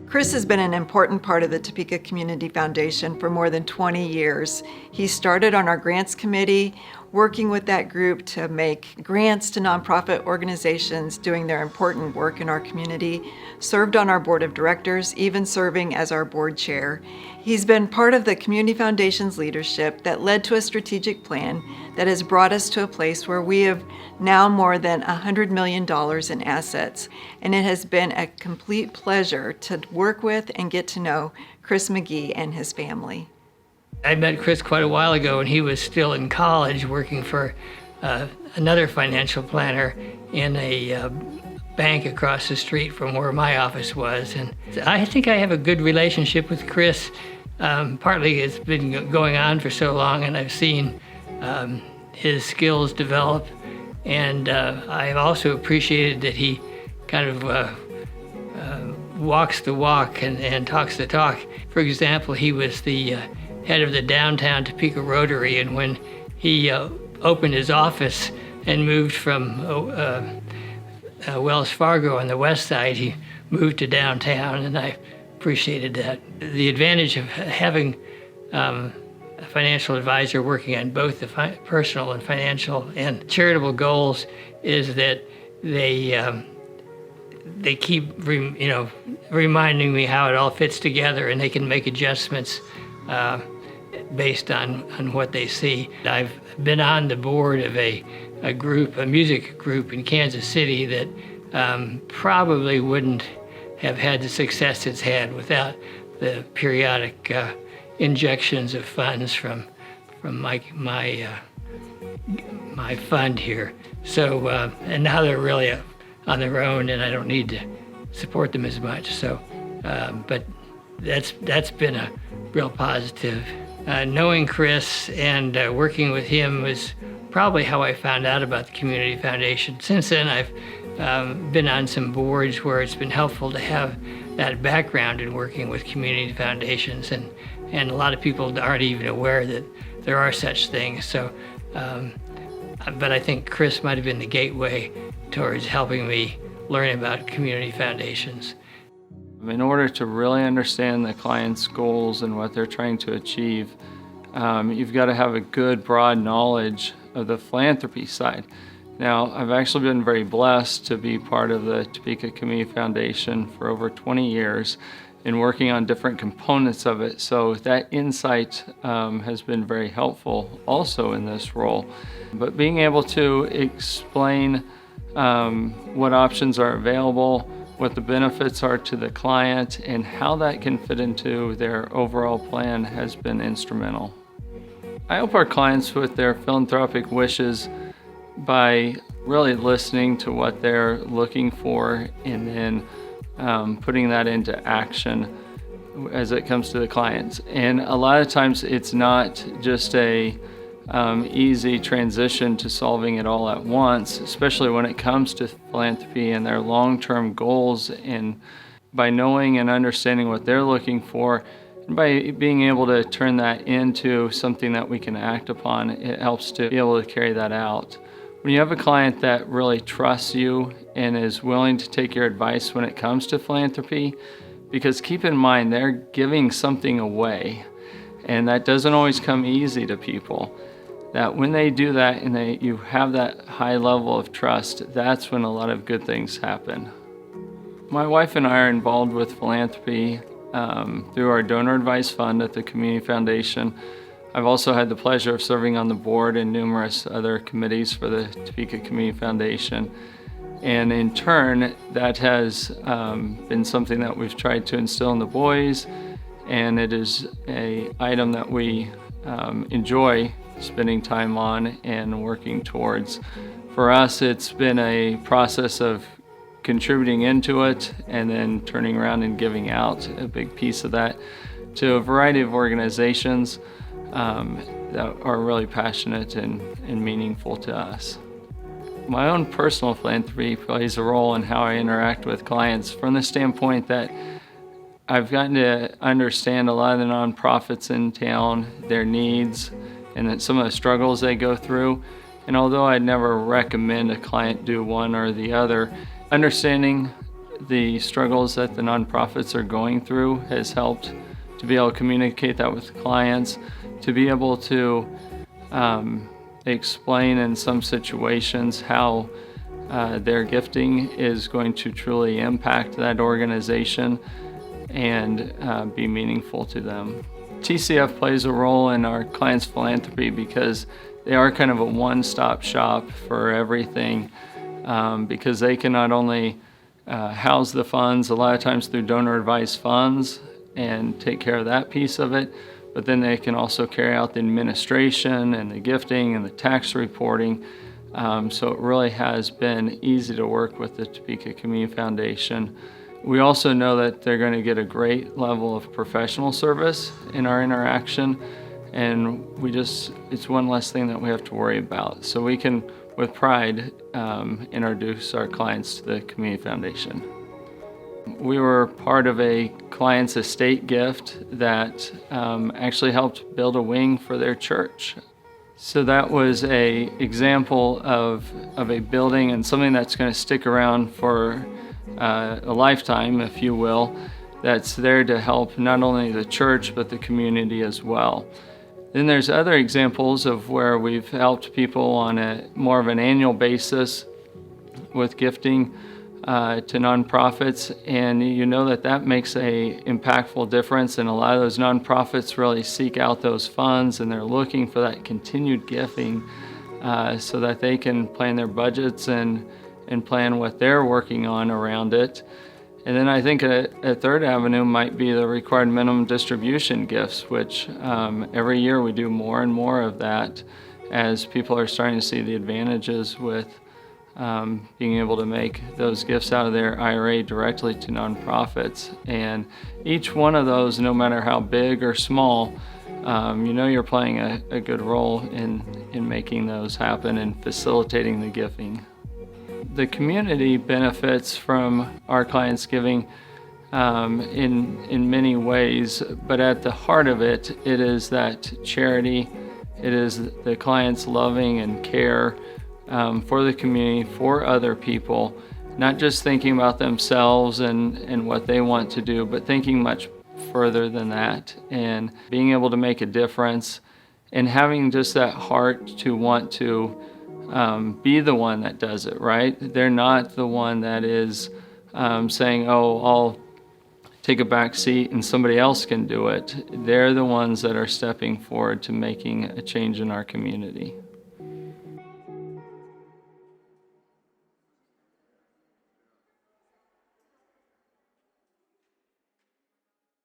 Chris has been an important part of the Topeka Community Foundation for more than 20 years. He started on our grants committee, working with that group to make grants to nonprofit organizations doing their important work in our community, served on our board of directors, even serving as our board chair. He's been part of the Community Foundation's leadership that led to a strategic plan that has brought us to a place where we have now more than $100 million in assets. And it has been a complete pleasure to work with and get to know Chris McGee and his family. I met Chris quite a while ago when he was still in college working for another financial planner in a bank across the street from where my office was. And I think I have a good relationship with Chris. Partly it's been going on for so long and I've seen his skills develop. And I've also appreciated that he kind of walks the walk and talks the talk. For example, he was the head of the downtown Topeka Rotary, and when he opened his office and moved from Wells Fargo on the west side, he moved to downtown, and I appreciated that. The advantage of having a financial advisor working on both the personal and financial and charitable goals is that they keep reminding me how it all fits together, and they can make adjustments based on what they see. I've been on the board of a music group in Kansas City that probably wouldn't have had the success it's had without the periodic injections of funds from my fund here. So and now they're really on their own, and I don't need to support them as much. So, but that's been a real positive. Knowing Chris and working with him was probably how I found out about the Community Foundation. Since then, I've been on some boards where it's been helpful to have that background in working with community foundations, and a lot of people aren't even aware that there are such things. So, but I think Chris might have been the gateway towards helping me learn about community foundations. In order to really understand the client's goals and what they're trying to achieve, you've got to have a good, broad knowledge of the philanthropy side. Now, I've actually been very blessed to be part of the Topeka Community Foundation for over 20 years and working on different components of it. So that insight has been very helpful also in this role. But being able to explain what options are available, what the benefits are to the client, and how that can fit into their overall plan has been instrumental. I help our clients with their philanthropic wishes by really listening to what they're looking for and then putting that into action as it comes to the clients. And a lot of times it's not just a easy transition to solving it all at once, especially when it comes to philanthropy and their long-term goals. And by knowing and understanding what they're looking for, and by being able to turn that into something that we can act upon, it helps to be able to carry that out. When you have a client that really trusts you and is willing to take your advice when it comes to philanthropy, because keep in mind, they're giving something away, and that doesn't always come easy to people. That when they do that and you have that high level of trust, that's when a lot of good things happen. My wife and I are involved with philanthropy through our donor advice fund at the Community Foundation. I've also had the pleasure of serving on the board and numerous other committees for the Topeka Community Foundation. And in turn, that has been something that we've tried to instill in the boys, and it is an item that we enjoy spending time on and working towards. For us, it's been a process of contributing into it and then turning around and giving out a big piece of that to a variety of organizations that are really passionate and meaningful to us. My own personal philanthropy plays a role in how I interact with clients from the standpoint that I've gotten to understand a lot of the nonprofits in town, their needs, and then some of the struggles they go through. And although I'd never recommend a client do one or the other, understanding the struggles that the nonprofits are going through has helped to be able to communicate that with clients, to be able to explain in some situations how their gifting is going to truly impact that organization and be meaningful to them. TCF plays a role in our clients' philanthropy because they are kind of a one-stop shop for everything, because they can not only house the funds a lot of times through donor advised funds and take care of that piece of it, but then they can also carry out the administration and the gifting and the tax reporting. So it really has been easy to work with the Topeka Community Foundation. We also know that they're going to get a great level of professional service in our interaction, and it's one less thing that we have to worry about. So we can, with pride, introduce our clients to the Community Foundation. We were part of a client's estate gift that actually helped build a wing for their church. So that was an example of a building and something that's going to stick around for a lifetime, if you will, that's there to help not only the church but the community as well. Then there's other examples of where we've helped people on a more of an annual basis with gifting to nonprofits, and you know that makes a impactful difference, and a lot of those nonprofits really seek out those funds and they're looking for that continued giving so that they can plan their budgets and plan what they're working on around it. And then I think a third avenue might be the required minimum distribution gifts, which every year we do more and more of that as people are starting to see the advantages with being able to make those gifts out of their IRA directly to nonprofits. And each one of those, no matter how big or small, you're playing a good role in making those happen and facilitating the giving. The community benefits from our clients' giving in many ways, but at the heart of it, it is that charity. It is the clients' loving and care for the community, for other people, not just thinking about themselves and what they want to do, but thinking much further than that and being able to make a difference and having just that heart to want to be the one that does it, right? They're not the one that is saying, oh, I'll take a back seat and somebody else can do it. They're the ones that are stepping forward to making a change in our community.